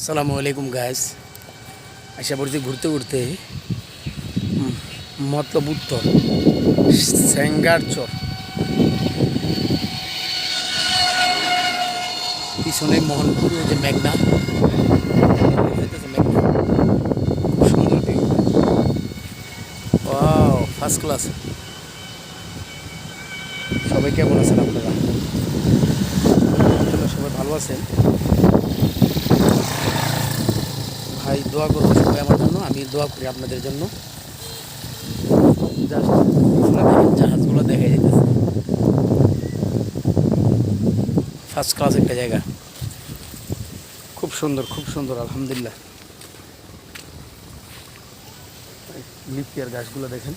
সালামু আলাইকুম গাইস, আশা করছি ঘুরতে ঘুরতে মতলব উত্তর স্যাঙ্গার চর পিছনে মোহনপুর যে মেঘনা মেঘনা খুব সুন্দর ভিউ। Wow, first class. সবাই কেমন আছেন আপনারা? সবাই ভালো আছেন ভাই? দোয়া করবো সবাই আমার জন্য, আমি দোয়া করি আপনাদের জন্য। জাহাজগুলো দেখা যেতেছে, ফার্স্ট ক্লাস একটা জায়গা, খুব সুন্দর খুব সুন্দর আলহামদুলিল্লাহ। লিপিয়ার গাছগুলো দেখেন।